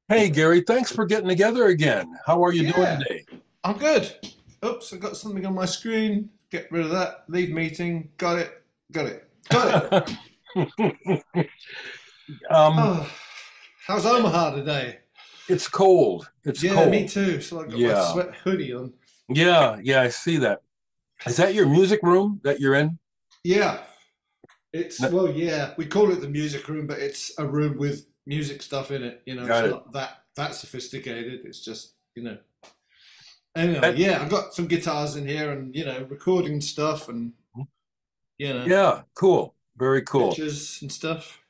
Hey, Gary, thanks for getting together again. How are you doing Yeah, today? I'm good. Oops, I got something on my screen. Get rid of that. Leave meeting. Got it. Got it. Got it. um, Oh, how's Omaha today? it's cold. It's Yeah, me cold. too. So I got my Yeah. sweat hoodie on. Yeah, I see that. Is that your music room that you're in? Yeah, it's N- well, yeah. We call it the music room, but it's a room with music stuff in it. It's Got it. not that sophisticated. It's just. Anyway, That, yeah, I've got some guitars in here and recording stuff and yeah, cool. Very cool. pictures and stuff.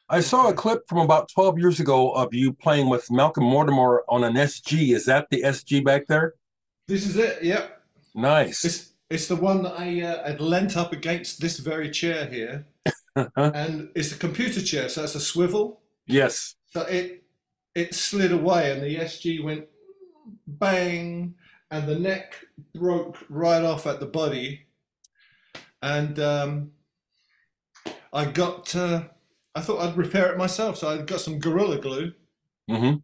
I saw a Okay. clip from about 12 years ago of you playing with Malcolm Mortimer on an SG. Is that the SG back there? This is it. Yep. Nice. It's the one that I had leant up against this very chair here, and it's a computer chair, so it's a swivel. Yes. So it slid away, and the SG went bang, and the neck broke right off at the body, and I got I thought I'd repair it myself, so I got some Gorilla Glue, Hmm.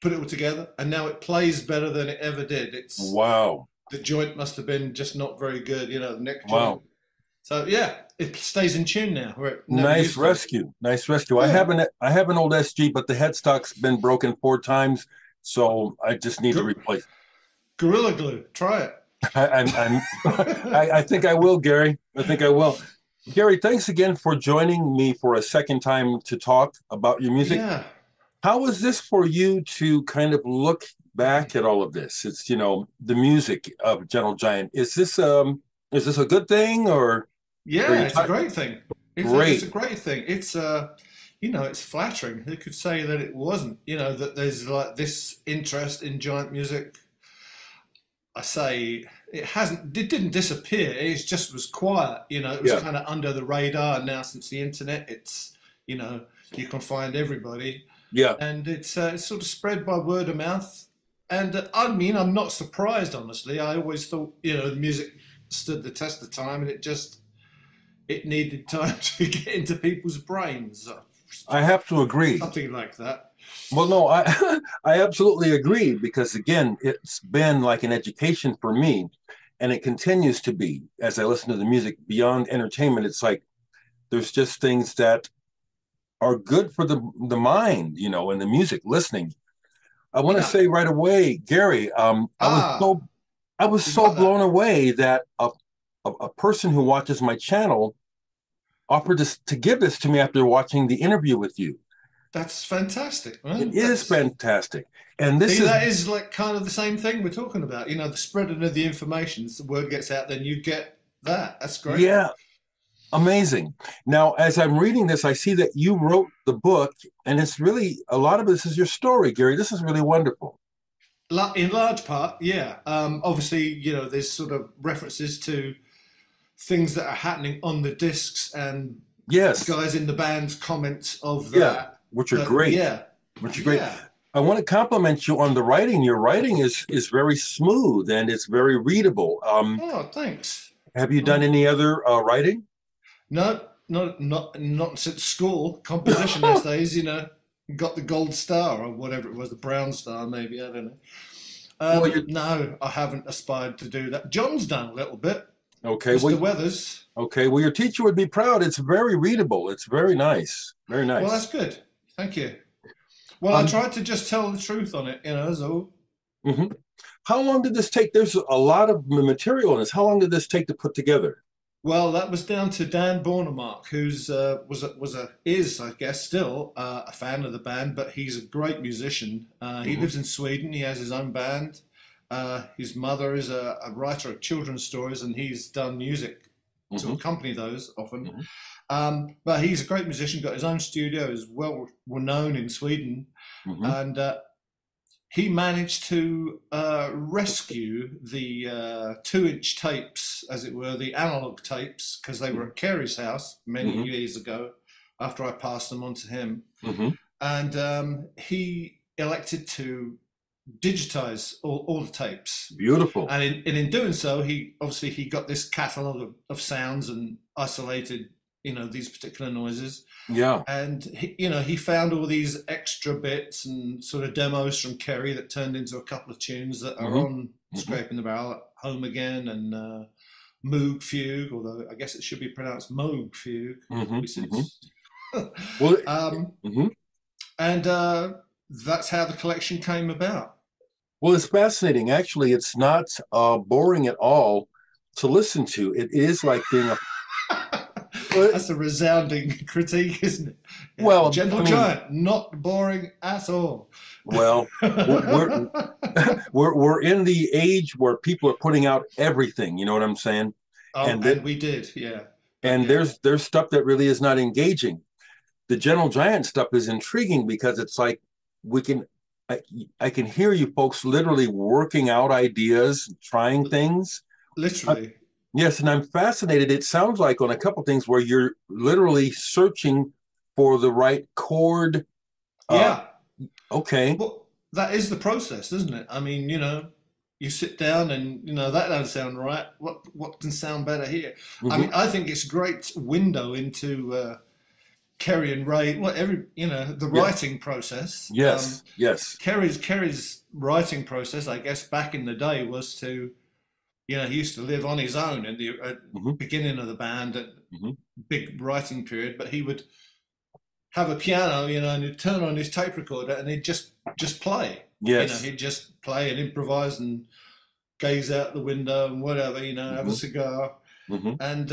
put it all together, and now it plays better than it ever did. It's Wow. the joint must have been just not very good, the neck joint. Wow. So yeah, it stays in tune now, where it never Nice used to. rescue. Nice rescue. I Yeah, have an old SG, but the headstock's been broken 4 times, so I just need to replace. Gorilla Glue. Try it. I'm I think I will, Gary. I think I will. Gary, thanks again for joining me for a second time to talk about your music. Yeah. How was this for you to kind of look back at all of this? It's, the music of Gentle Giant. Is this a good thing or are Yeah, you it's a great thing. It's a great? great thing. It's flattering. Who could say that it wasn't? That there's like this interest in giant music. I say it didn't disappear. It just was quiet. It was Yeah. kind of under the radar. And now since the internet, you know, you can find everybody. Yeah. And it's sort of spread by word of mouth. And I mean, I'm not surprised, honestly. I always thought, the music stood the test of time, and it needed time to get into people's brains, I have to agree. something like that. Well, no, I I absolutely agree because again, it's been like an education for me, and it continues to be as I listen to the music beyond entertainment. It's like there's just things that are good for the mind, and the music listening. I want to Yeah. say right away, Gary, Ah, I was you so got blown that. away that a person who watches my channel offered to give this to me after watching the interview with you. That's fantastic, It man. is fantastic, and this See, is that is like kind of the same thing we're talking about. The spreading of the information. So the word gets out, then you get that. That's great. yeah, amazing. Now, as I'm reading this, I see that you wrote the book, and it's really a lot of this is your story, Gary. This is really wonderful. In large part, yeah. Obviously, there's sort of references to things that are happening on the discs and Yes, guys in the band's comments of yeah, that. which are But great, yeah, which are great. yeah. I want to compliment you on the writing. Your writing is very smooth and it's very readable. Oh, thanks. Have you done Mm. any other writing? No, not since school. Composition essays, got the gold star or whatever it was, the brown star maybe. I don't know. Well, you're No, I haven't aspired to do that. John's done a little bit. okay. Mr. Weathers. Okay. Well, your teacher would be proud. It's very readable. It's very nice. Very Well, nice. that's good. Thank you. Well, I Um, tried to just tell the truth on it, so mhm. How long did this take? There's a lot of material in this. How long did this take to put together? well, that was down to Dan Bornemark, who's is I guess still a fan of the band, but he's a great musician. He Hmm. lives in Sweden. He has his own band. His mother is a writer of children's stories, and he's done music to Hmm. accompany those often. Hmm. But he's a great musician. Got his own studio. Is well known in Sweden, Hmm. and he managed to rescue the 2-inch tapes, as it were, the analog tapes, because they were at Carey's house many Hmm. years ago after I passed them on to him. Hmm. And he elected to digitize all the tapes. Beautiful. And in doing so, he got this catalog of sounds and isolated, these particular noises. Yeah. And he found all these extra bits and sort of demos from Kerry that turned into a couple of tunes that are Hmm. on Hmm. Scraping the Barrel, Home Again and Moog Fugue, although I guess it should be pronounced Moog Fugue, Hmm. which Hmm. is. Well, um, mhm. and that's how the collection came about. Well, it's fascinating. Actually, it's not boring at all to listen to. It is like being a well, That's a resounding critique, isn't it? Yeah, well, Gentle I mean, Giant, not boring at all. well, we're we're in the age where people are putting out everything. You know what I'm saying? Oh, And and we did, yeah. But and yeah, there's stuff that really is not engaging. The Gentle Giant stuff is intriguing because it's like we can I, I can hear you folks literally working out ideas, trying things. literally. Yes, and I'm fascinated. It sounds like on a couple things where you're literally searching for the right chord. Uh, Yeah. okay. Well, that is the process, isn't it? I mean, you sit down and that doesn't sound right. What can sound better here? I mean, Hmm. I think it's a great window into Kerry and Ray. The Yeah. writing process. Yes. Yes. Kerry's writing process, I guess, back in the day was to, he used to live on his own in the Hmm. beginning of the band, at Hmm. big writing period. But he would have a piano, and he'd turn on his tape recorder and he'd just play. Yes. He'd just play and improvise and gaze out the window and whatever, have a Hmm. cigar. Hmm. And,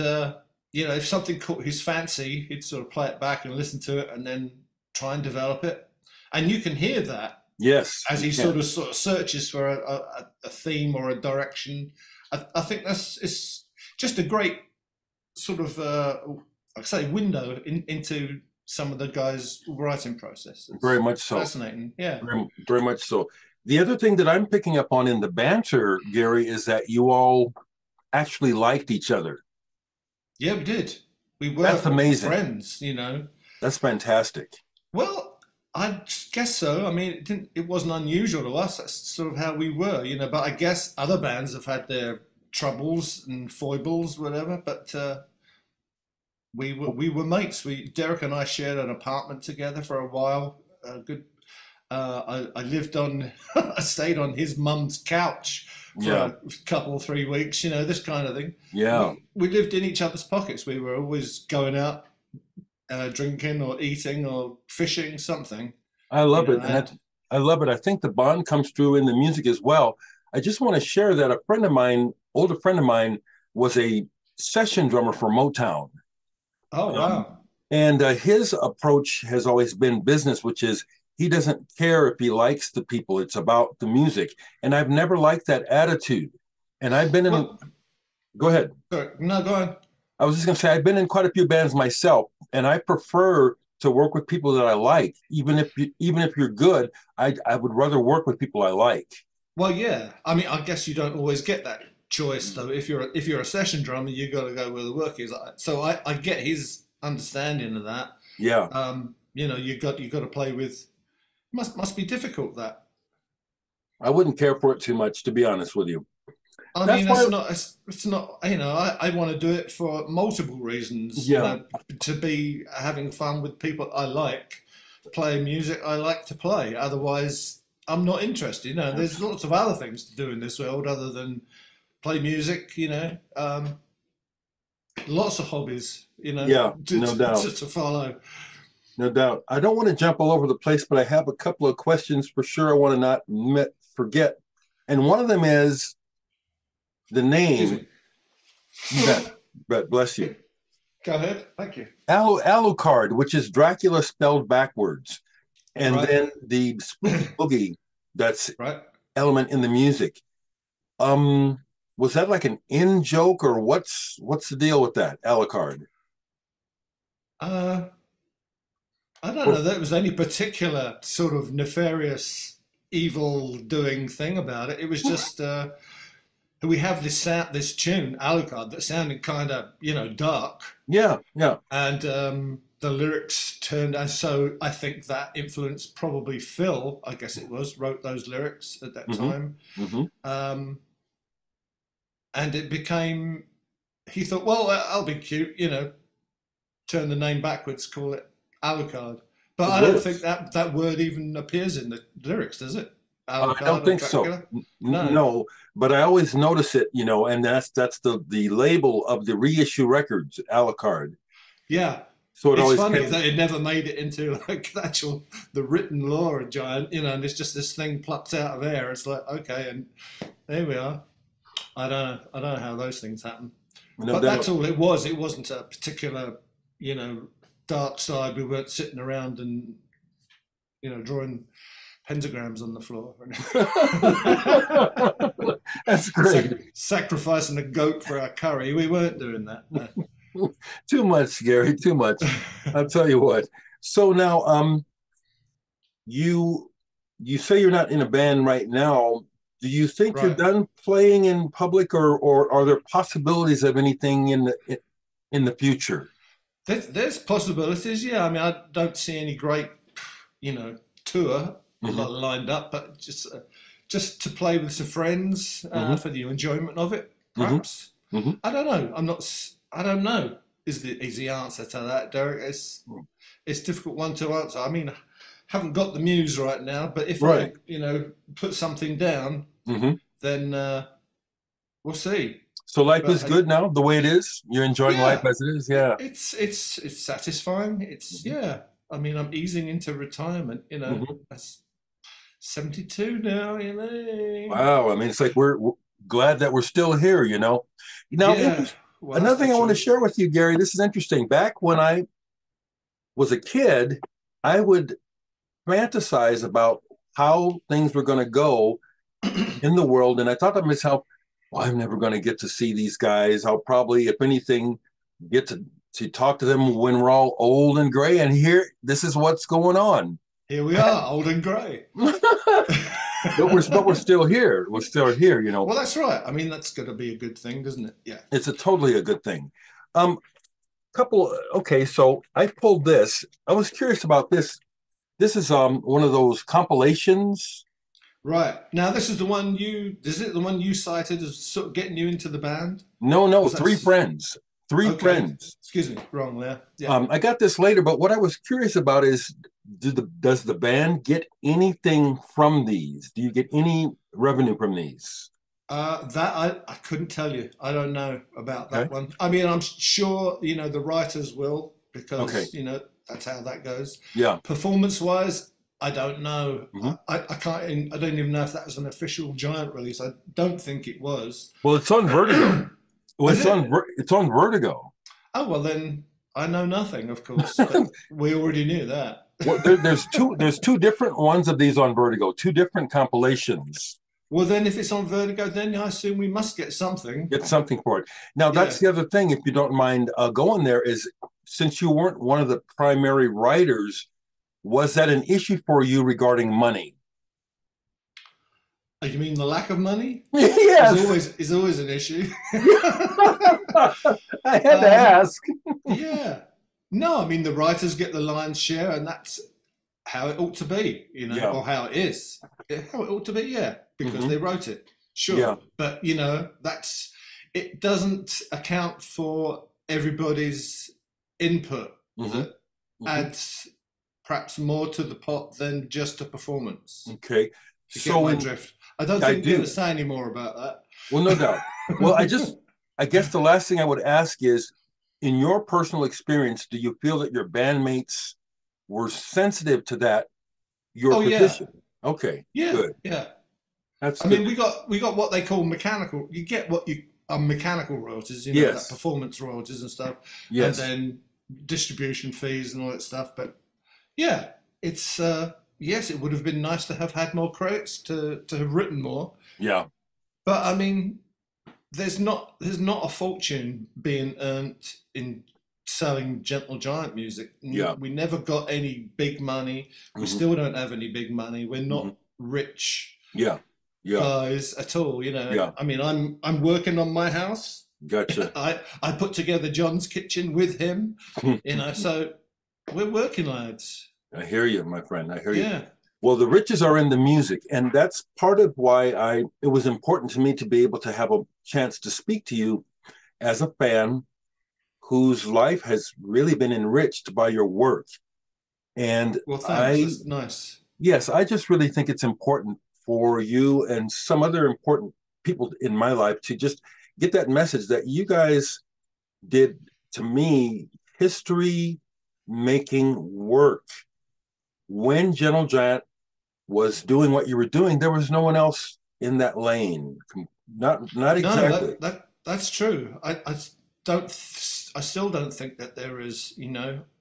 if something caught his fancy, he'd sort of play it back and listen to it and then try and develop it. And you can hear that Yes. as You he can. sort of searches for a theme or a direction. I think it's just a great sort of, like I say, window into some of the guys' writing process. Very It's much so. fascinating. Yeah. Very much so. The other thing that I'm picking up on in the banter, Gary, is that you all actually liked each other. Yeah, we did. We That's were amazing. friends. That's fantastic. Well, I guess so. I mean, it wasn't unusual to us. That's sort of how we were. But I guess other bands have had their troubles and foibles, whatever. But we were mates. Derek and I shared an apartment together for a while. A good. I lived on. I stayed on his mum's couch for Yeah. a couple 3 weeks. This kind of thing. Yeah. We lived in each other's pockets. We were always going out, drinking or eating or fishing, something. I love it. And And I love it. I think the bond comes through in the music as well. I just want to share that a friend of mine, older friend of mine, was a session drummer for Motown. oh Um, wow, and his approach has always been business, which is he doesn't care if he likes the people, it's about the music. And I've never liked that attitude. And I've been in, well, go ahead. sorry, no, go on. I was just going to say, I've been in quite a few bands myself, and I prefer to work with people that I like. Even if you're good, I would rather work with people I like. Well, yeah. I mean, I guess you don't always get that choice though. If you're a session drummer, you got to go where the work is. So I get his understanding of that. Yeah, You got to play with. Must be difficult that. I wouldn't care for it too much, to be honest with you. I That's mean, why, it's not, I want to do it for multiple reasons, yeah, to be having fun with people I like, playing music I like to play. Otherwise, I'm not interested. There's lots of other things to do in this world other than play music. Lots of hobbies, yeah, to, no to, doubt, to follow. no doubt. I don't want to jump all over the place, but I have a couple of questions for sure. I want to not forget, and one of them is the Excuse name. me. You bet, bet, bless you. Go ahead. Thank you. Alucard, which is Dracula spelled backwards, and Right. then the spooky boogie that's Right. element in the music. Um, was that like an in joke or what's the deal with that Alucard? Uh, I don't Or, know that there was any particular sort of nefarious evil doing thing about it. It was just we have this tune Alucard that sounded kind of dark, yeah, yeah. and the lyrics turned, and so I think that influenced probably Phil, I guess it was, wrote those lyrics at that Hmm. time, Hmm. um, and it became. He thought, well, I'll be cute. turn the name backwards, call it Alucard. But It I don't think works. that word even appears in the lyrics, does it? I don't Alucard or think so. Dracula? No. No, but I always notice it, and that's the label of the reissue records, Alucard. Yeah. So it It's always funny kept. that it never made it into like the actual the written law of Giant, and it's just this thing plucked out of air. It's like, okay, and there we are. I don't know how those things happen. No But that's doubt. all it was. It wasn't a particular, you know, dark side. We weren't sitting around and, drawing pentagrams on the floor. That's great. Sacrificing a goat for our curry. We weren't doing that. No. Too much, Gary, too much. I'll tell you what. So now, you you say you're not in a band right now. Do you think you're Right. done playing in public, or are there possibilities of anything in the future? There's possibilities. Yeah. I mean, I don't see any great, tour Hmm. lined up, but just to play with some friends Hmm. for the enjoyment of it, Hmm. perhaps. Hmm. I don't know. I'm not. I don't know. Is the answer to that, Derek? It's a difficult one to answer. I mean, I haven't got the muse right now, but if Right. I put something down, Hmm. then we'll see. So life But is good now, the way it is. You're enjoying life yeah, as it is. Yeah. it's satisfying. It's Hmm. yeah. I mean, I'm easing into retirement. Hmm. That's 72 now. Wow. I mean, it's like we're glad that we're still here. Now, Yeah. Well, that's another the thing I want to truth. share with you, Gary. This is interesting. Back when I was a kid, I would fantasize about how things were going to go in the world. And I thought to myself, well, I'm never going to get to see these guys. I'll probably, if anything, get to talk to them when we're all old and gray. And here, this is what's going on. Here we are, old and grey. but we're still here. We're still here. Well, that's right. I mean, that's got to be a good thing, doesn't it? Yeah. It's a totally a good thing. Couple. Okay, so I pulled this. I was curious about this. This is one of those compilations. Right. Now, this is the one is it the one you cited as sort of getting you into the band? No, no, Was three that's, friends. Three okay. friends. Excuse me. Wrong there. Yeah. I got this later, but what I was curious about is, does the band get anything from these? Do you get any revenue from these? That I couldn't tell you. I don't know about Okay. that one. I mean, I'm sure, the writers will Okay. because, that's how that goes. Yeah. Performance wise, I don't know. Hmm. I can't, I don't even know if that was an official Giant release. I don't think it was. Well, it's on Vertigo. Well, Is it? It's on Vertigo. Oh, well, then I know nothing, of course, but we already knew that. Well, there's two different ones of these on Vertigo, two different compilations. Well, then if it's on Vertigo, then I assume we must get something. Get something for it. Now, Yeah. that's the other thing, if you don't mind going there, is since you weren't one of the primary writers, was that an issue for you regarding money? Oh, you mean the lack of money Yes. is always an issue. I had to um, ask. yeah. No, I mean the writers get the lion's share, and that's how it ought to be, Yeah. or how it is. How it ought to be, yeah, because Hmm. they wrote it. Yeah. Sure. But that's it doesn't account for everybody's input Hmm. that Hmm. adds perhaps more to the pot than just a performance. Okay. If you get So my drift. I don't I think we're going to do. say any more about that. Well, no doubt. Well, I guess the last thing I would ask is, in your personal experience, do you feel that your bandmates were sensitive to that, your Oh yeah, position? Okay, yeah, good. yeah. That's I mean, good. we got what they call mechanical. You get what you mechanical royalties, that Yes, performance royalties and stuff, and yes. then distribution fees and all that stuff. But yeah, it's yes, it would have been nice to have had more credits to have written more. Yeah. But I mean, there's not a fortune being earned in selling Gentle Giant music. Yeah. We never got any big money. We Hmm. still don't have any big money. We're Hmm. not rich Yeah. Yeah. guys at all. Yeah. I mean, I'm working on my house. Gotcha. I put together John's kitchen with him. So we're working lads. I hear you, my friend. I hear you. Yeah. Well, the riches are in the music, and that's part of why it was important to me to be able to have a chance to speak to you as a fan whose life has really been enriched by your work. And Well, thanks. I, That's nice. yes, I just really think it's important for you and some other important people in my life to just get that message that you guys did, to me, history making work. When Gentle Giant was doing what you were doing, there was no one else in that lane. Not No, exactly. that's true. Don't. I still don't think that there is.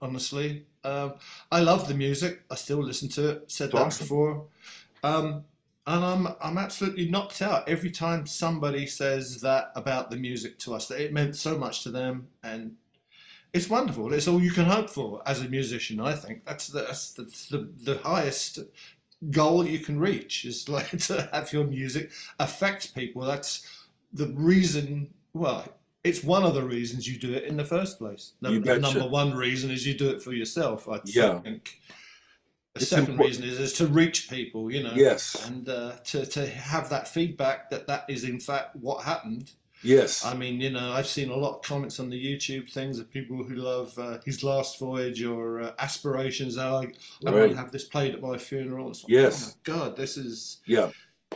Honestly, I love the music. I still listen to it. Said It's that awesome. before. Um, and I'm absolutely knocked out every time somebody says that about the music to us. That it meant so much to them, and it's wonderful. It's all you can hope for as a musician. I think that's the highest goal you can reach is like to have your music affect people. That's the reason. Well, it's one of the reasons you do it in the first place. You The number betcha. one reason is you do it for yourself. I Yeah, think the it's second important. reason is to reach people, Yes, and to have that feedback that that is in fact what happened. yes, I mean, I've seen a lot of comments on the YouTube things of people who love his last voyage or aspirations. I want to right. have this played at my funeral. It's like, oh my Yes, God, yeah,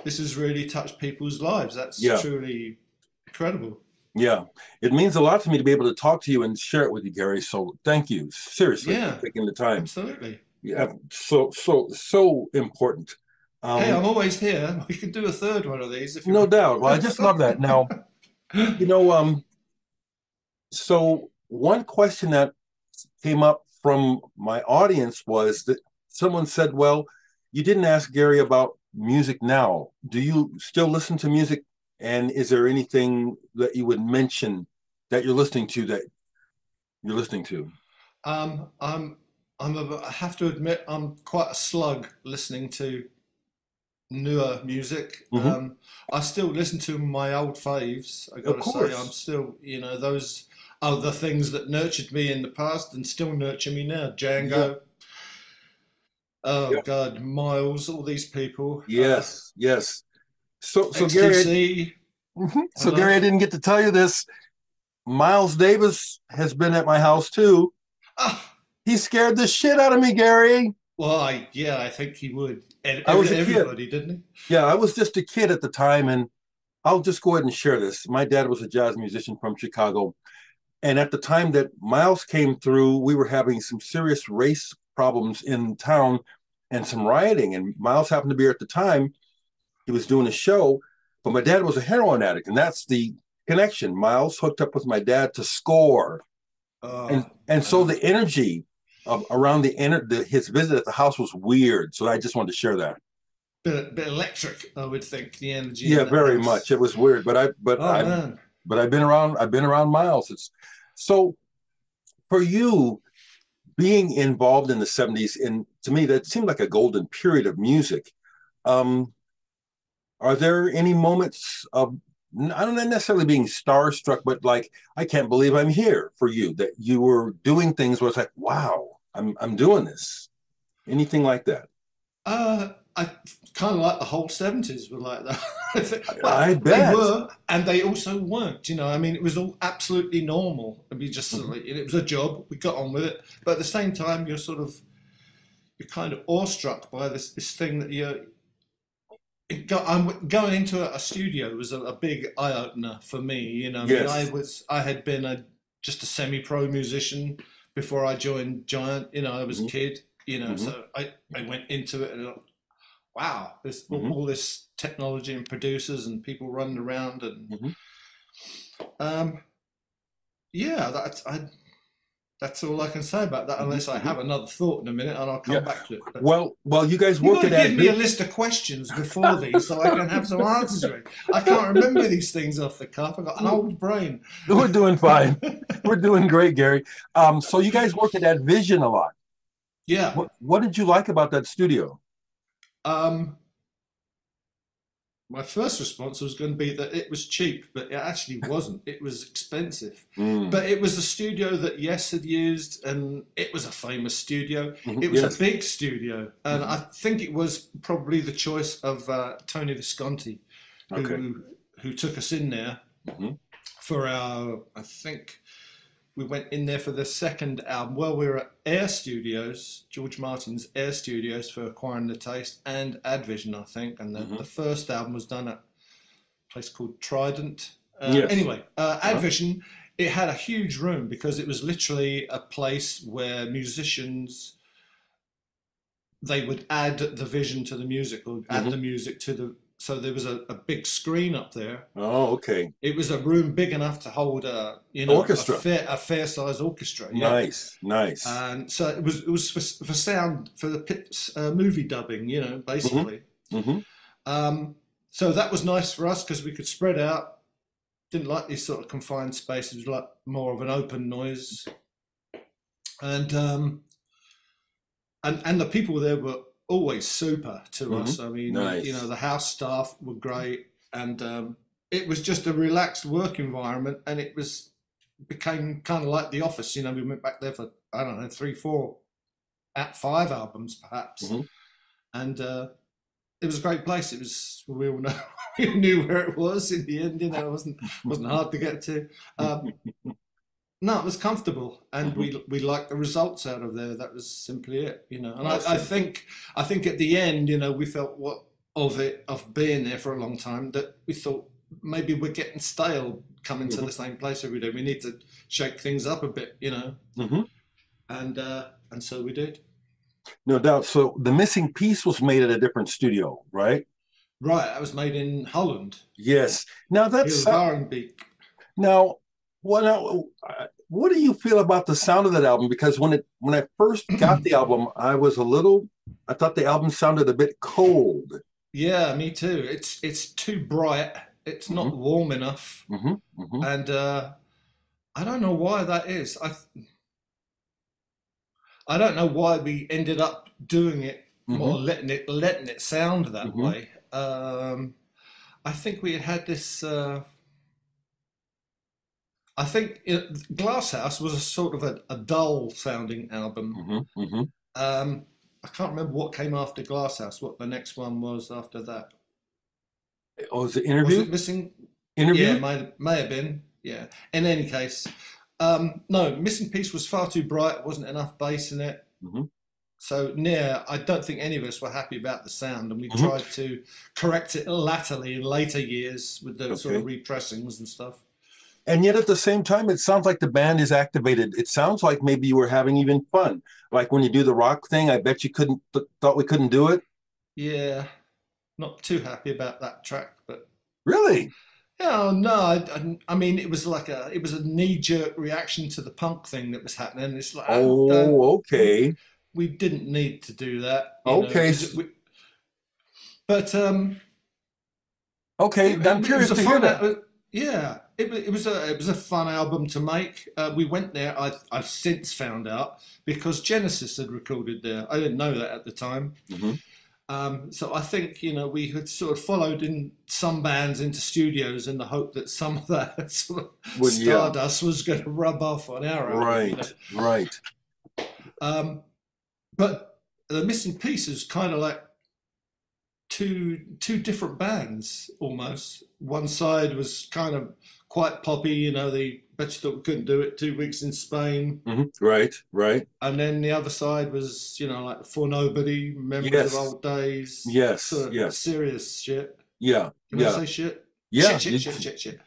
this has really touched people's lives. That's yeah, truly incredible. yeah. It means a lot to me to be able to talk to you and share it with you, Gary. So thank you, seriously, for Yeah, taking the time. absolutely. Yeah, so important. Hey, Um, I'm always here. We could do a third one of these if you no want. doubt. Well, I just love that. Now, you know, so one question that came up from my audience was that someone said, "Well, you didn't ask Gary about music now. Do you still listen to music? And is there anything that you would mention that you're listening to that you're listening to?" um, I'm, I have to admit, I'm quite a slug listening to newer music. Hmm. I still listen to my old faves. I Of gotta say, I'm course. still, those are the things that nurtured me in the past and still nurture me now. Yeah. Django, oh Yeah. God, Miles, all these people. Yes. Yes. So Gary, XTC, mhm. I So Gary, I love. didn't get to tell you this. Miles Davis has been at my house too. Ah, He scared the shit out of me, Gary. well, yeah, I think he would. And I was a kid. everybody, didn't he? Yeah, I was just a kid at the time, and I'll just go ahead and share this. My dad was a jazz musician from Chicago. And at the time that Miles came through, we were having some serious race problems in town and some rioting. And Miles happened to be here at the time. He was doing a show, but my dad was a heroin addict. And that's the connection. Miles hooked up with my dad to score. And Oh, and so wow. the energy around his visit at the house was weird. So I just wanted to share that. Bit electric, I would think, the energy Yeah, in that very much. house. It was weird, but Oh man. I've been around Miles. It's so for you being involved in the 70s, and to me that seemed like a golden period of music. Um, are there any moments of, I don't know, necessarily being starstruck, but like, I can't believe I'm here for you, that you were doing things where it's like, wow, I'm doing this. Anything like that? I kind of like the whole 70s were like that. I think, well, I they bet. were, and they also weren't. I mean, it was all absolutely normal. I mean, just sort Mhm. of like, it was a job. We got on with it, but at the same time, you're kind of awestruck by this thing that I'm going into a studio was a big eye opener for me. I mean, Yes. I had been just a semi-pro musician before I joined Giant. I was a Hmm. kid. Hmm. So I went into it and wow, this Hmm. all this technology and producers and people running around and Hmm. um, yeah, that's all I can say about that. Hmm. Unless I Hmm. have another thought in a minute and I'll Yeah. come back to it. But Well, you guys you work got to at give me a Advent. list of questions before these so I can have some answers ready. I can't remember these things off the cuff. I've got an old brain. We're doing fine. We're doing great, Gary. So you guys worked at Advision a lot. Yeah. What did you like about that studio? Um, my first response was going to be that it was cheap, but it actually wasn't. It was expensive. Mm. But it was a studio that Yes had used, and it was a famous studio. Hmm. It was a Yes. big studio, and Hmm. I think it was probably the choice of Tony Visconti, Okay. who took us in there Hmm. for our, I think, we went in there for the second album. Well, we were at Air Studios, George Martin's Air Studios for Acquiring the Taste, and Advision, I think. And the first album was done at a place called Trident. Yes. Anyway, Advision, it had a huge room because it was literally a place where musicians, they would add the vision to the music, or add the music to the. So there was a big screen up there. Oh, okay. It was a room big enough to hold orchestra, a fair sized orchestra. Yeah. Nice. And so it was for sound, for the movie dubbing, basically. So that was nice for us because we could spread out. Didn't like these sort of confined spaces, like more of an open noise. And the people there were always super to us. I mean, the house staff were great, and it was just a relaxed work environment, and became kind of like the office. We went back there for, I don't know, 3, 4, 5 albums perhaps, and it was a great place. It was, we all know, we knew where it was in the end. It wasn't hard to get to. No, it was comfortable, and we liked the results out of there. That was simply it, And I think at the end, we felt of being there for a long time, that we thought maybe we're getting stale coming to the same place every day. We need to shake things up a bit, and so we did. No doubt. So the missing piece was made at a different studio, right? Right. That was made in Holland. Yes. Now that's Varenbeek. Now, what do you feel about the sound of that album? Because when I first got the album, I thought the album sounded a bit cold. Yeah, me too. It's too bright. It's not warm enough, and I don't know why that is. I don't know why we ended up doing it or letting it sound that way. I think we had this. I think Glasshouse was a sort of a dull sounding album. I can't remember what came after Glasshouse, what the next one was after that. Oh, was it Interview? Was it Missing? Interview? Yeah, may have been. Yeah. In any case, no, Missing Piece was far too bright. Wasn't enough bass in it. So I don't think any of us were happy about the sound, and we tried to correct it latterly in later years with the sort of repressings and stuff. And yet at the same time, it sounds like the band is activated. It sounds like maybe you were having even fun. Like when you do the rock thing, I bet you thought we couldn't do it. Yeah, not too happy about that track, but really, yeah, no. I mean, it was a knee-jerk reaction to the punk thing that was happening. It's like, okay, we didn't need to do that. Okay, but okay, I'm curious to hear that. Yeah, it was a fun album to make. We went there. I've since found out because Genesis had recorded there. I didn't know that at the time. So I think we had sort of followed in some bands into studios in the hope that some of that sort of stardust was going to rub off on our album. Right. But the Missing Piece is kind of like two different bands almost. One side was kind of quite poppy, they bet you thought we couldn't do it, 2 weeks in Spain. Right. And then the other side was, like For Nobody, Memories of Old Days. Yes. Sort of serious shit. Yeah. Can I say shit? Yeah. Shit.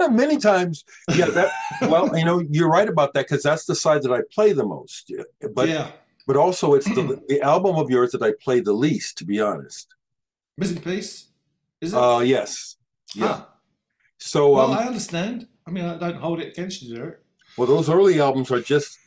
Many times. Yeah. Well, you're right about that because that's the side that I play the most. But also it's the album of yours that I play the least, to be honest. Missing Piece? Is it? Yes. Yeah. Huh. So I understand. I mean, I don't hold it against you, Dereck. Well, those early albums are just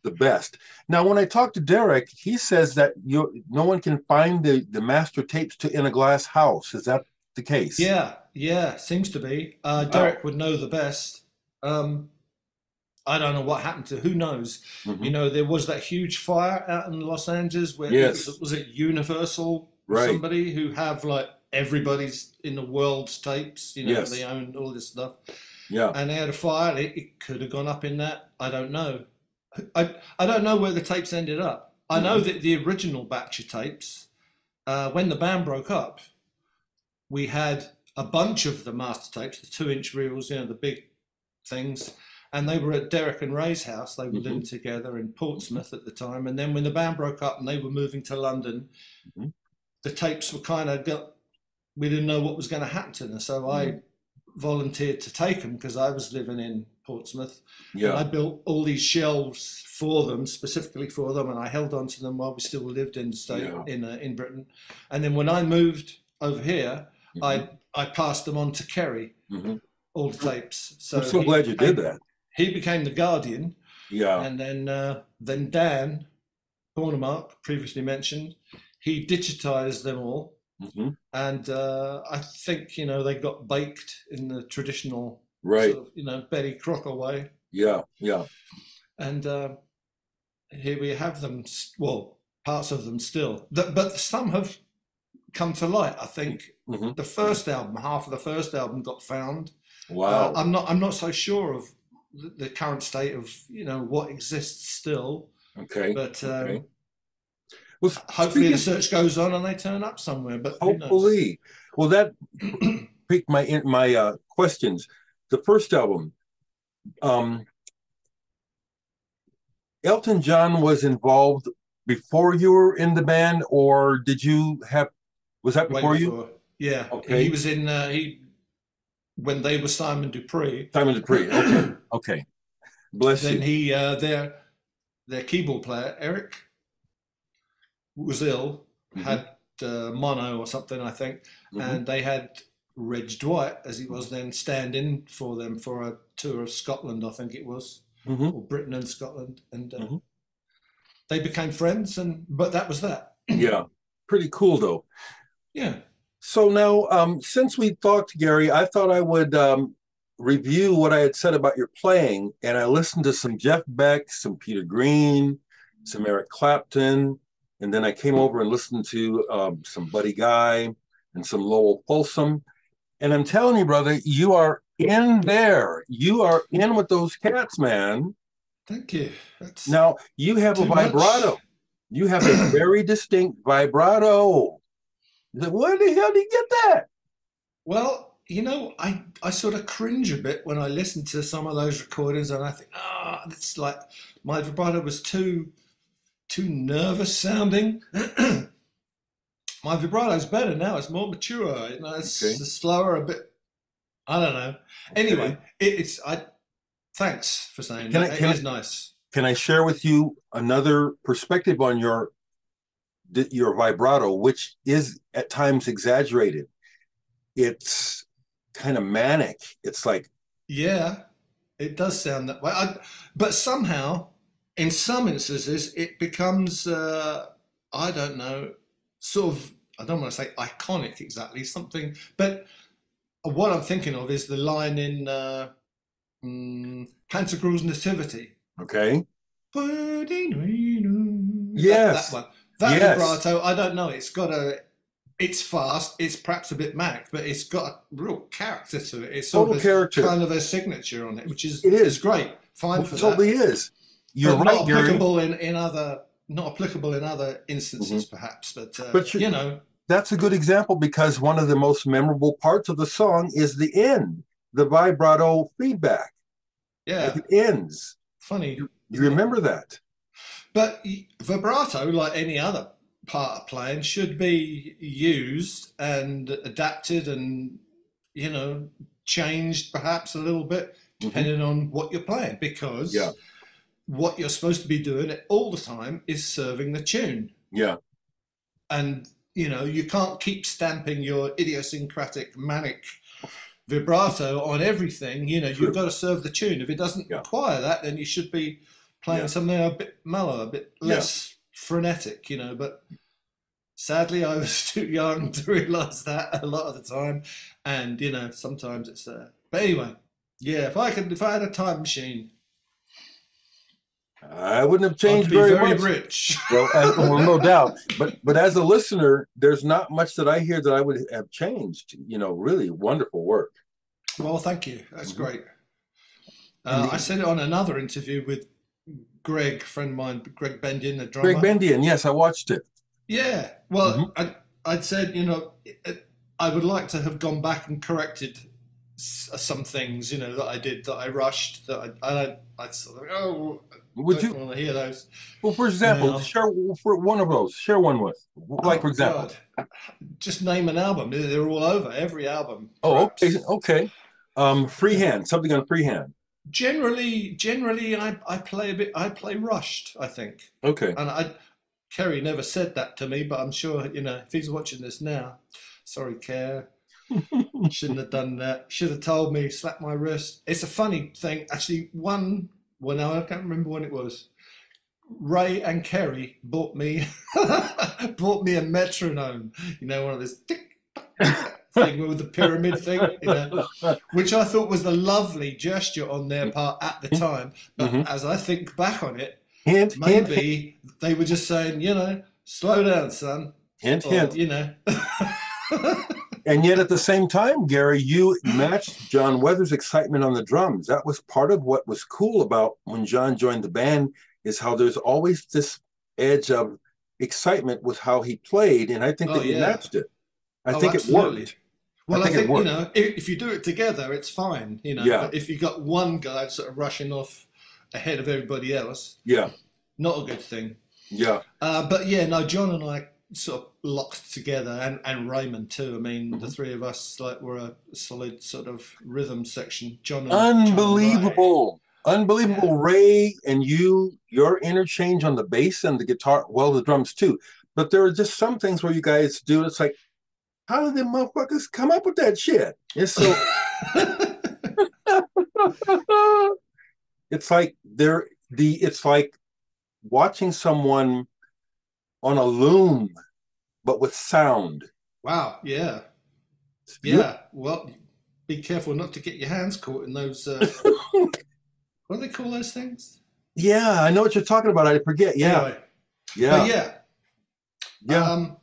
the best. Now, when I talk to Dereck, he says that no one can find the master tapes in a glass house. Is that the case? Yeah, seems to be. Dereck would know the best. I don't know what happened to. Who knows? There was that huge fire out in Los Angeles where was it Universal? Right. Somebody who have like everybody's in the world's tapes, they own all this stuff. Yeah. And they had a fire. It could have gone up in that. I don't know. I don't know where the tapes ended up. I know that the original batch of tapes, when the band broke up, we had a bunch of the master tapes, the 2-inch reels, the big things. and they were at Dereck and Ray's house. They were Hmm. living together in Portsmouth at the time. And then when the band broke up and they were moving to London, Hmm. the tapes were kind of we didn't know what was going to happen to them. So I volunteered to take them because I was living in Portsmouth, and I Yeah. built all these shelves for them, specifically for them, and I held on to them while we still lived in the state Yeah. in Britain. And then when I moved over here, Hmm. I passed them on to Kerry, Hmm. all the tapes. I'm So so glad you did that. he became the guardian, Yeah. and then Dan Cornemark, previously mentioned, he digitized them all, Hmm. and I think they got baked in the traditional Right. sort of Betty Crocker way, Yeah. Yeah. and here we have them. Well, parts of them still, but some have come to light. I think Hmm. the first album, half of the first album, got found. Wow. I'm not so sure of the current state of what exists still, Okay. but Okay. Well, hopefully the search goes on and they turn up somewhere. But who knows? hopefully. Well, that piqued my questions. The first album, um, Elton John was involved before you were in the band, or did you have? Was that Way before you? before, yeah, he Okay. was in he when they were Simon Dupree. Simon Dupree. Okay. Okay. Bless Then you. he their keyboard player Eric was ill, Hmm. had mono or something, I think, Hmm. and they had Reg Dwight, as he was then, stand in for them for a tour of Scotland, I think it was, Hmm. or Britain and Scotland, and Hmm. they became friends, and but that was that. Yeah. Pretty cool though. Yeah, So now, since we talked, Gary, I thought I would review what I had said about your playing, and I listened to some Jeff Beck, some Peter Green, some Eric Clapton, and then I came over and listened to some Buddy Guy and some Lowell Folsom. And I'm telling you, brother, you are in there. You are in with those cats, man. thank you. That's Now you have a too much. vibrato. You have a very distinct vibrato. Where the hell did you get that? Well, I sort of cringe a bit when I listen to some of those recordings, and I think, it's like my vibrato was too nervous sounding. My vibrato's better now; it's more mature. It's Okay. slower, a bit. I don't know. Okay. Anyway, it's I. Thanks for saying Can I that. It can I is nice. can I share with you another perspective on your vibrato, which is at times exaggerated. It's kind of manic. It's like, Yeah, it does sound that way. But somehow, in some instances, it becomes, I don't know, sort of, I don't want to say iconic exactly, something. But what I'm thinking of is the line in Pantagruel's Nativity. okay, That yes, one. That yes, vibrato, I don't know. It's fast. It's perhaps a bit manic, but it's got a real character to it. It's sort total of character. kind of a signature on it, which is It is is. great. Fine Well, for it totally that, is. You're but right, Gary. not applicable in other Hmm. instances, perhaps. But But that's a good example because one of the most memorable parts of the song is the end, the vibrato feedback as yeah, it ends. funny, You isn't it? remember that? But vibrato, like any other part of playing, should be used and adapted and you know changed perhaps a little bit Hmm. depending on what you're playing, Yeah, because what you're supposed to be doing all the time is serving the tune, yeah. and you can't keep stamping your idiosyncratic manic vibrato on everything. You've True. got to serve the tune. If it doesn't Yeah, require that, then you should be playing yeah, something a bit mellow, a bit yeah. less frenetic. But sadly, I was too young to realise that a lot of the time, and sometimes it's. But anyway, yeah. If I had a time machine, I wouldn't have I'd changed be very very much. rich. Well, no doubt. But as a listener, there's not much that I hear that I would have changed. Really wonderful work. Well, thank you. That's Hmm. great. And I the said it on another interview with Greg, friend of mine, Greg Bendian, the Greg drummer. Bendian, yes, I watched it. Yeah, Hmm. well, I'd said, I would like to have gone back and corrected some things, that I did that I rushed that I sort of, oh, I Would don't you? want to hear those Well, for example, now. share for one of those. Share one with, like for Oh example. God, just name an album. They're all over. Every album, Oh, okay, perhaps. okay. Yeah. Freehand, something on freehand. Generally, I play a bit. I play rushed, I think, Okay. and Kerry never said that to me, but I'm sure if he's watching this now. Sorry, Kerr. Shouldn't have done that. Should have told me. Slap my wrist. It's a funny thing, actually. Well, no, I can't remember when it was. Ray and Kerry bought me bought me a metronome. One of those tick thing with the pyramid thing. Which I thought was a lovely gesture on their part at the time. But Hmm. as I think back on it, Hint, hint, hint, maybe they were just saying, slow down, son, hint, or hint. And yet at the same time, Gary, you matched John Weather's excitement on the drums. That was part of what was cool about when John joined the band, is how there's always this edge of excitement with how he played. And I think oh that you yeah, matched it. I oh think it absolutely. worked. I Well, I think it think, worked. if you do it together, it's fine, Yeah. but if you got one guy sort of rushing off ahead of everybody else, Yeah. not a good thing. Yeah. But yeah, no, John and I sort of locked together, and Raymond too. I mean, the Mhm. three of us were a solid sort of rhythm section. John and Ray. Unbelievable. Yeah. Unbelievable. Ray and your interchange on the bass and the guitar, well, the drums too. But there are just some things where you guys do. It's like, how did the motherfuckers come up with that shit? It's so it's like it's like watching someone on a loom, but with sound. Wow. Yeah. It's beautiful. Yeah. Well, be careful not to get your hands caught in those. What do they call those things? Yeah, I know what you're talking about. I forget. Yeah, Anyway, but yeah, yeah, yeah, um,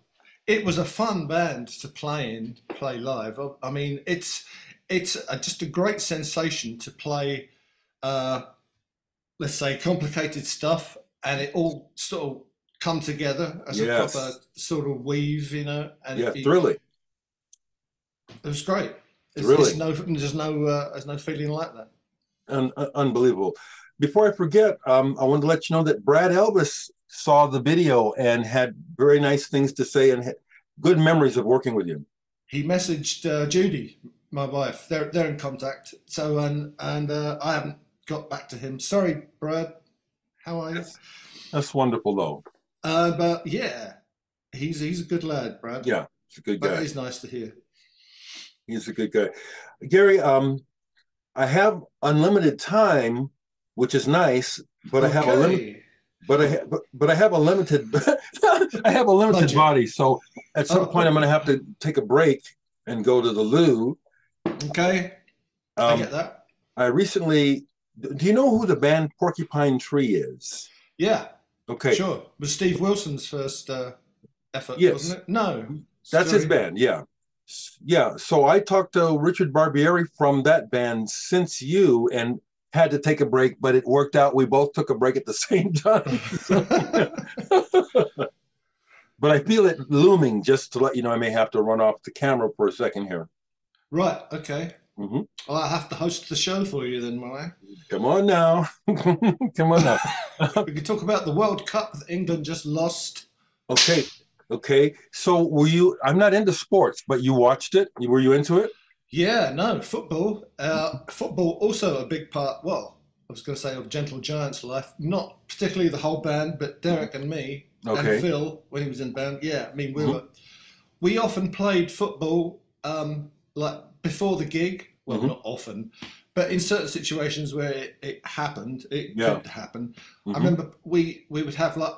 it was a fun band to play live. I mean, it's just a great sensation to play, uh, let's say, complicated stuff, and it all sort of come together as a proper yes, sort of weave, and yeah. Thrilling, it was great. It's thrilling, no, there's no feeling like that. unbelievable. Before I forget, I wanted to let you know that Brad Elvis saw the video and had very nice things to say and had good memories of working with you. He messaged Judy, my wife. They're in contact. So and I haven't got back to him. Sorry, Brad. How are you? That's wonderful, though. But yeah, he's a good lad, Brad. Yeah, he's a good That guy. is nice to hear. He's a good guy. Gary, I have unlimited time, which is nice, but I have a limit. Okay. But I have a limited I have a limited Budget. body. So at some point I'm Oh, going to have to take a break and go to the loo. okay. I Um, get that. I recently. Do you know who the band Porcupine Tree is? Yeah, Okay. sure. It was Steve Wilson's first effort, wasn't Yes, it? No. that's his Sorry. band. Yeah. Yeah. So I talked to Richard Barbieri from that band since you and had to take a break, but it worked out. We both took a break at the same time. So, but I feel it looming just to let you know I may have to run off the camera for a second here. Right. Okay. Mhm. Well, I have to host the show for you then, will Come on now. Come on now. we can talk about the World Cup that England just lost. Okay. Okay. So were you, I'm not into sports, but you watched it? Were you into it? Yeah, no, football. Football also a big part. Well, I was going to say of Gentle Giant's life. Not particularly the whole band, but Dereck and me and Okay. Phil when he was in band. Yeah, I mean Hmm. we often played football like before the gig. Well, Hmm. not often, but in certain situations where it happened, it Yeah. could happen. I Hmm. remember we would have like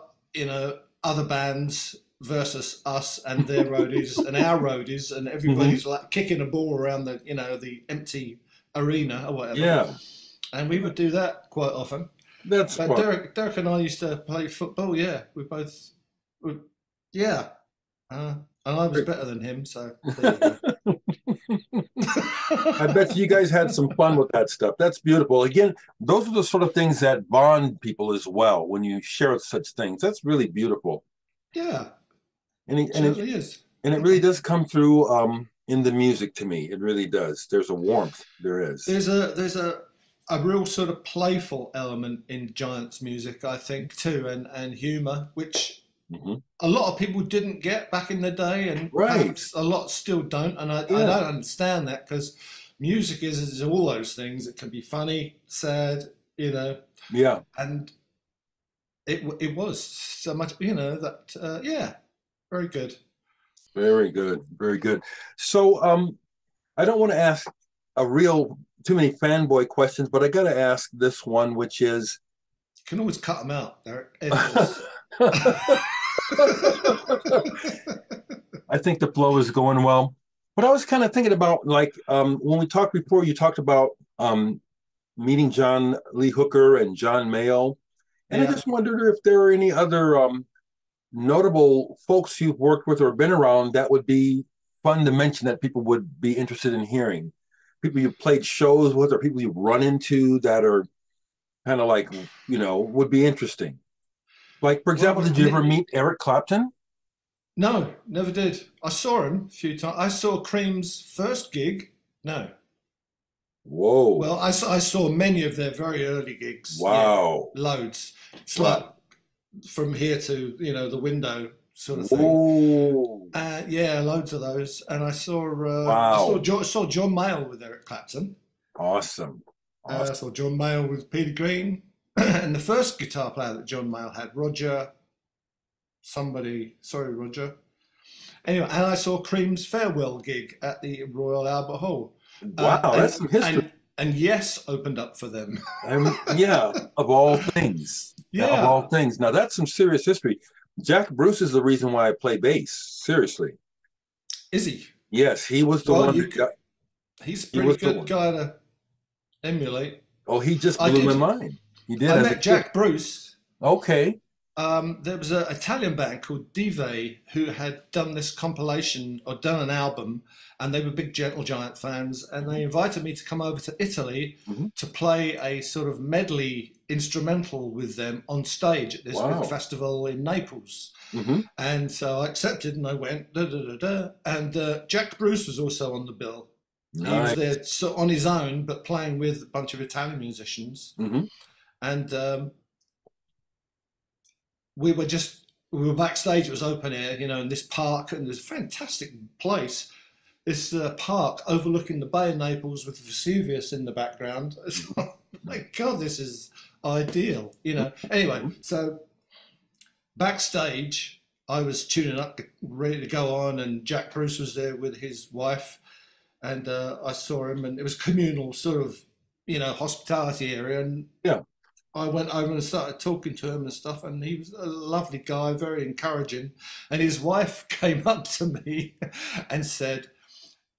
other bands versus us and their roadies and our roadies, and Hmm. everybody's like kicking a ball around the empty arena or whatever, Yeah. and we would do that quite often. That's But fun. Derek and I used to play football. Yeah, we, yeah, and I was better than him, so there you I bet you go. guys had some fun with that stuff. That's beautiful. Again, those are the sort of things that bond people as well when you share such things. That's really beautiful. Yeah, And it, and it, certainly is. and it really does come through. in the music to me. It really does. There's a warmth. There is. There's a real sort of playful element in Giants music, I think, too, and humour, which Hmm. a lot of people didn't get back in the day, and Right. perhaps a lot still don't. And I Yeah. don't understand that because music is all those things. It can be funny, sad, Yeah. and it was so much, that yeah, very good. Very good. Very good. So, I don't want to ask a real too many fanboy questions, but I got to ask this one, which is, You can always cut them out. They're endless. I think the flow is going well. But I was kind of thinking about like when we talked before, you talked about meeting John Lee Hooker and John Mayall, and I Yeah. just wondered if there are any other notable folks you've worked with or been around that would be fun to mention that people would be interested in hearing. People you've played shows with, or people you've run into that are kind of like would be interesting. Like for example, Well, did you ever meet Eric Clapton? no, never did. I saw him a few times. I saw Cream's first gig. No. Whoa! Well, I saw many of their very early gigs. Yeah, Wow! loads. It's like Wow! from here to, the window sort of thing. Whoa! Yeah, loads of those. And Wow! I saw John Mayall with Eric Clapton. Awesome! I Awesome! saw John Mayall with Peter Green. And the first guitar player that John Mayall had, Roger, somebody, sorry, Roger. Anyway, and I saw Cream's farewell gig at the Royal Albert Hall. Wow! And That's some history. and Yes opened up for them. Yeah, of all things. Of Yeah. all things. Now that's some serious history. Jack Bruce is the reason why I play bass. Seriously. Is he? Yes, he was the Well, one you that could. got, He's a he pretty was the good one. guy to emulate. Oh, he just I blew my did. mind. He did I as a met kid. Jack Bruce. Okay. There was an Italian band called Dive who had done this compilation or done an album, and they were big Gentle Giant fans. And they invited me to come over to Italy Hmm. to play a sort of medley instrumental with them on stage at this big Wow. festival in Naples. Hmm. And so I accepted, and I went. Da, da, da, da. And Jack Bruce was also on the bill. He was Nice. there so on his own, but playing with a bunch of Italian musicians. Hmm. And we were backstage. It was open air, in this park, and this fantastic place. This park overlooking the Bay of Naples with Vesuvius in the background. It's Hmm. like, my God, this is ideal. Anyway, Hmm. so backstage, I was tuning up, ready to go on, and Jack Bruce was there with his wife, and I saw him, and it was communal sort of, hospitality area, and Yeah. I went over and started talking to him and stuff, and he was a lovely guy, very encouraging. And his wife came up to me and said,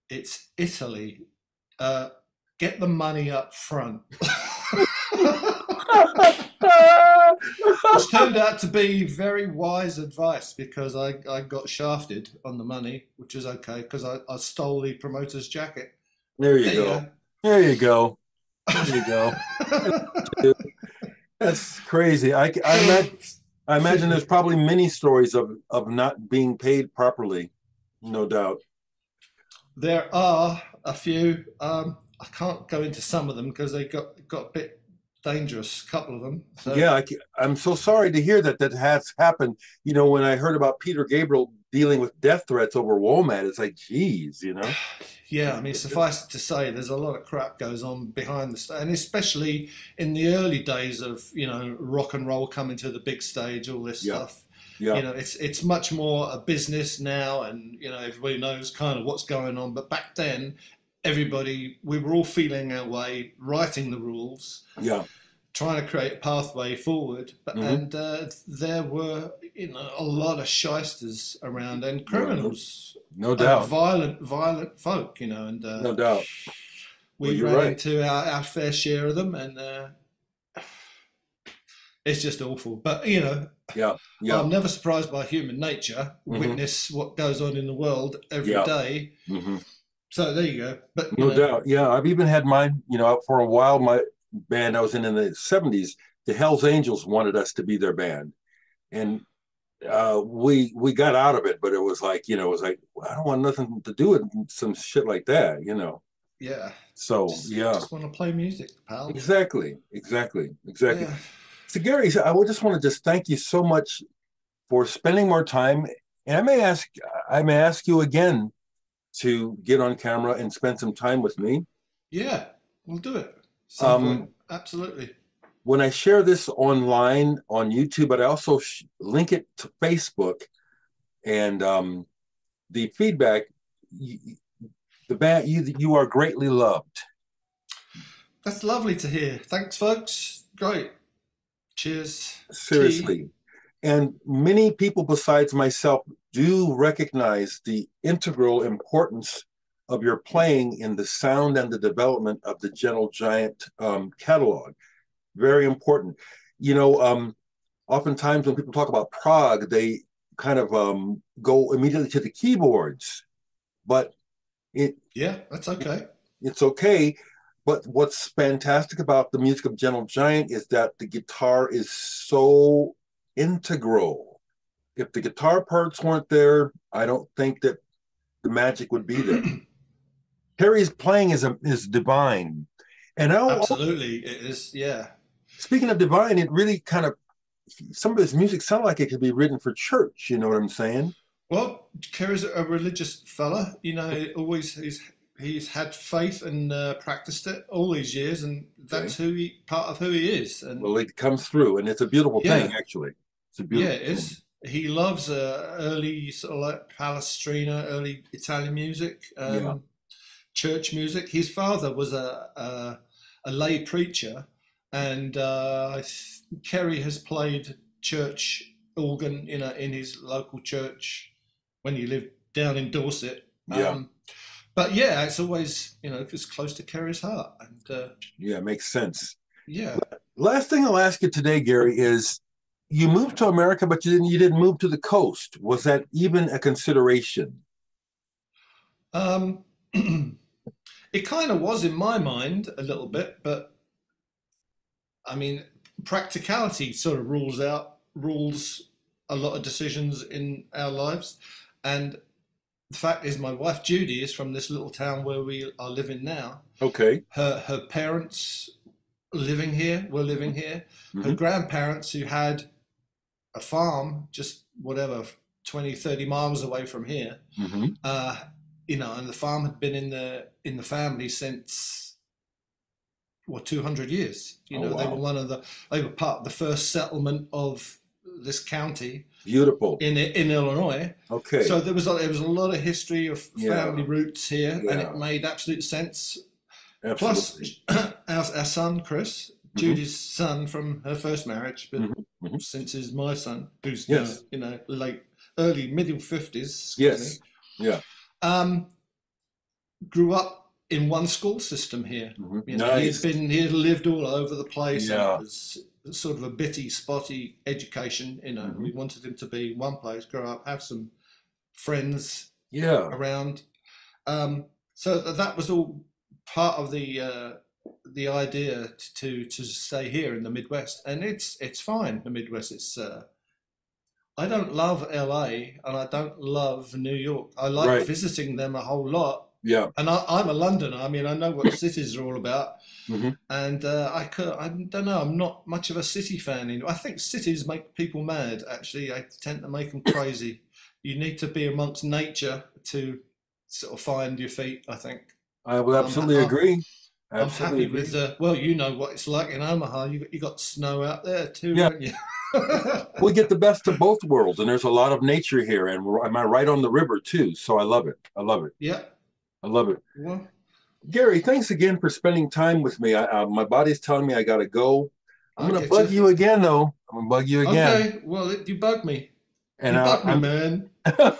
"It's Italy. Uh, get the money up front." Which turned out to be very wise advice because I got shafted on the money, which is okay because I stole the promoter's jacket. There you There you go. go. There you go. There you go. That's crazy. I imagine there's probably many stories of not being paid properly. No doubt. There are a few. I can't go into some of them because they got a bit dangerous. A couple of them. So Yeah, I'm so sorry to hear that that has happened. When I heard about Peter Gabriel dealing with death threats over Womat, it's like, geez. yeah, I mean, suffice it to say, there's a lot of crap goes on behind the stage, and especially in the early days of rock and roll coming to the big stage, all this Yeah, stuff. yeah, It's much more a business now, and everybody knows kind of what's going on. But back then, we were all feeling our way, writing the rules, yeah. trying to create a pathway forward. But Hmm. and there were a lot of shysters around and No, criminals, no doubt. violent folk, and No doubt. Well, we you're ran right. into our fair share of them, and it's just awful. But Yeah, yeah. I'm never surprised by human nature. Hmm. Witness what goes on in the world every Yeah. day. Hmm. So there you go. But No doubt. Yeah, I've even had mine, for a while, my band I was in the 70s, the Hells Angels wanted us to be their band. And we got out of it, but it was like, it was like, well, I don't want nothing to do with some shit like that. Yeah, So just yeah, just want to play music, pal. exactly. Yeah, So Gary, I would just want to just thank you so much for spending more time. And I may ask you again to get on camera and spend some time with me. yeah, we'll do it some point. Um, Absolutely. when I share this online on YouTube, but I also link it to Facebook, and the feedback, the band, you are greatly loved. That's lovely to hear. Thanks, folks. Great. Cheers. Tea. Seriously. And many people besides myself do recognize the integral importance of your playing in the sound and the development of the Gentle Giant catalog. Very important. You know, oftentimes when people talk about prog, they kind of go immediately to the keyboards, but it Yeah, that's okay. it's okay. But what's fantastic about the music of Gentle Giant is that the guitar is so integral. If the guitar parts weren't there, I don't think that the magic would be there. Terry's playing is divine. And now, Absolutely, it is. Yeah. speaking of divine, it really kind of, some of his music sound like it could be written for church. You know what I'm saying? Well, Kerry's a religious fella. Always he's had faith and practiced it all these years, and Okay. that's part of who he is. And Well, it comes through, and it's a beautiful thing, yeah, actually. It's a yeah, beautiful it thing. is. He loves early sort of like Palestrina, early Italian music, Yeah. church music. His father was a lay preacher, and Kerry has played church organ in his local church when he lived down in Dorset. Yeah. But yeah, it's always it's close to Kerry's heart, and Yeah. Makes sense. yeah. Last thing I'll ask you today, Gary, is you moved to America, but you didn't move to the coast. Was that even a consideration? Um, it kind of was in my mind a little bit, but I mean, practicality sort of rules a lot of decisions in our lives, and the fact is, my wife Judy is from this little town where we are living now. Okay. Her parents were living here. Her Hmm. grandparents, who had a farm just whatever 20, 30 miles away from here, Hmm. uh, and the farm had been in the family since 200 years. Oh, wow. They were part of the first settlement of this county Beautiful. in Illinois. Okay. So there was a lot of history of Yeah. family roots here, and it Yeah. made absolute sense. Absolutely. Plus, our son Chris, Hmm. Judy's son from her first marriage, but Hmm. Hmm. since is my son, who's now Yes. late, early, middle 50s. Excuse me. Yes. Yeah. Um, Grew up in one school system here. Hmm. He had Nice. lived all over the place, and it Yeah. was sort of a bitty, spotty education. We Hmm. wanted him to be one place, grow up, have some friends Yeah. around. So that was all part of the idea to stay here in the Midwest, and it's fine. The Midwest, it's I don't love LA and I don't love New York. I like Right. visiting them a whole lot, Yeah. and I'm a Londoner. I mean, I know what cities are all about, Hmm. and I don't know. I'm not much of a city fan. I think cities make people mad. Actually, I tend to make them crazy. You need to be amongst nature to sort of find your feet, I think. I will I'm absolutely I'm, agree. I'm Absolutely happy with agree. the well, you know what it's like in Omaha. You got snow out there too, Yeah. don't you? We get the best of both worlds, and there's a lot of nature here, and am I right on the river too? So I love it. I love it. Yeah. I love it. Well, Gary, thanks again for spending time with me. My body's telling me I got to go. I'm I going to get bug you. you again, though. I'm going to bug you again. Okay. Well, you bug me. And You bug me, I'm. man. The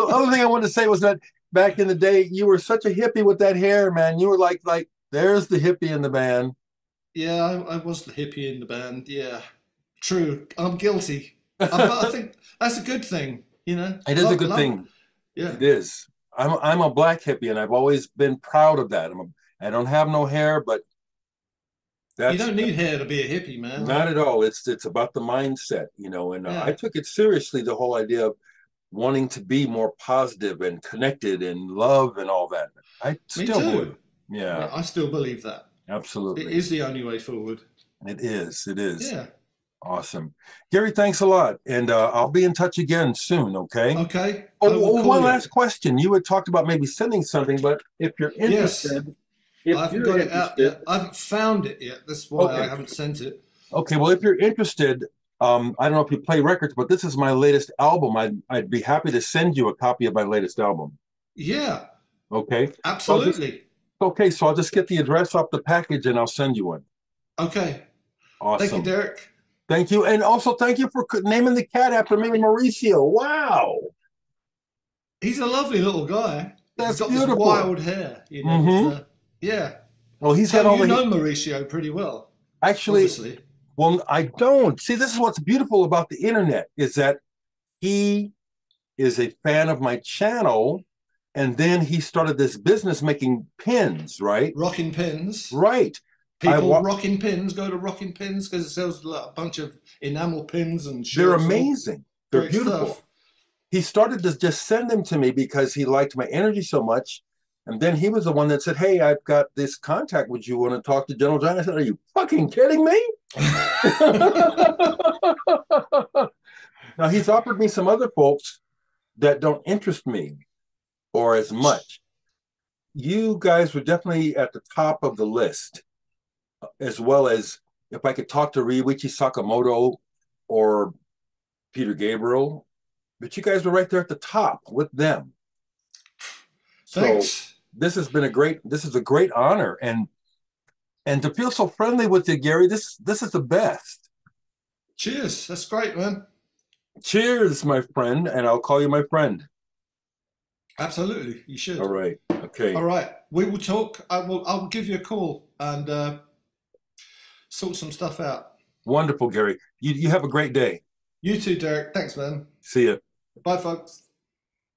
other thing I wanted to say was that back in the day, you were such a hippie with that hair, man. You were like, there's the hippie in the band. Yeah, I was the hippie in the band. Yeah, true. I'm guilty. But I think that's a good thing. It is a Love, good love. thing. Yeah. It is. I'm a black hippie, and I've always been proud of that. I don't have no hair, but You That's don't need hair to be a hippie, man. not at all. It's about the mindset, you know. And I Yeah, took it seriously, the whole idea of wanting to be more positive and connected and love and all that. I me still believe. too. Yeah, I still believe that. It absolutely. is the only way forward. It is. It is. Yeah. Awesome. Gary, thanks a lot. And I'll be in touch again soon, okay? Okay. Oh, I will one call you. last question. You had talked about maybe sending something, but Yes. if I haven't you're got it out interested, yet. I haven't found it yet. That's why I okay. haven't sent it. Okay, well, if you're interested, I don't know if you play records, but this is my latest album. I'd be happy to send you a copy of my latest album. Yeah, Okay. absolutely. So I'll just get the address off the package and I'll send you one. Okay. Thank you, Awesome. Dereck. Thank you. And also thank you for naming the cat after me, Mauricio. Wow. He's a lovely little guy. He's That's got this beautiful. wild hair, you know, with Mm-hmm. the, yeah. Well, he's So had all you the know Mauricio pretty well, actually, obviously. well, I don't. See, this is what's beautiful about the internet is that he is a fan of my channel, and then he started this business making pins, right? Rocking Pins. Right. I People wa- rocking pins go to Rocking Pins because it sells like a bunch of enamel pins and they're shirts, all amazing. They're great beautiful. stuff. He started to just send them to me because he liked my energy so much. And then he was the one that said, "Hey, I've got this contact. Would you want to talk to General John?" I said, "Are you fucking kidding me?" Now he's offered me some other folks that don't interest me or as much. You guys were definitely at the top of the list, as well as if I could talk to Ryuichi Sakamoto or Peter Gabriel, but you guys were right there at the top with them. So Thanks. this is a great honor, and to feel so friendly with you, Gary, this is the best. Cheers. That's great, man. Cheers, my friend, and I'll call you my friend. Absolutely. You All should. right. All Okay. right. We will talk. I'll give you a call and sort some stuff out. Wonderful, Gary. You have a great day. You too, Dereck. Thanks, man. See you. Bye, folks.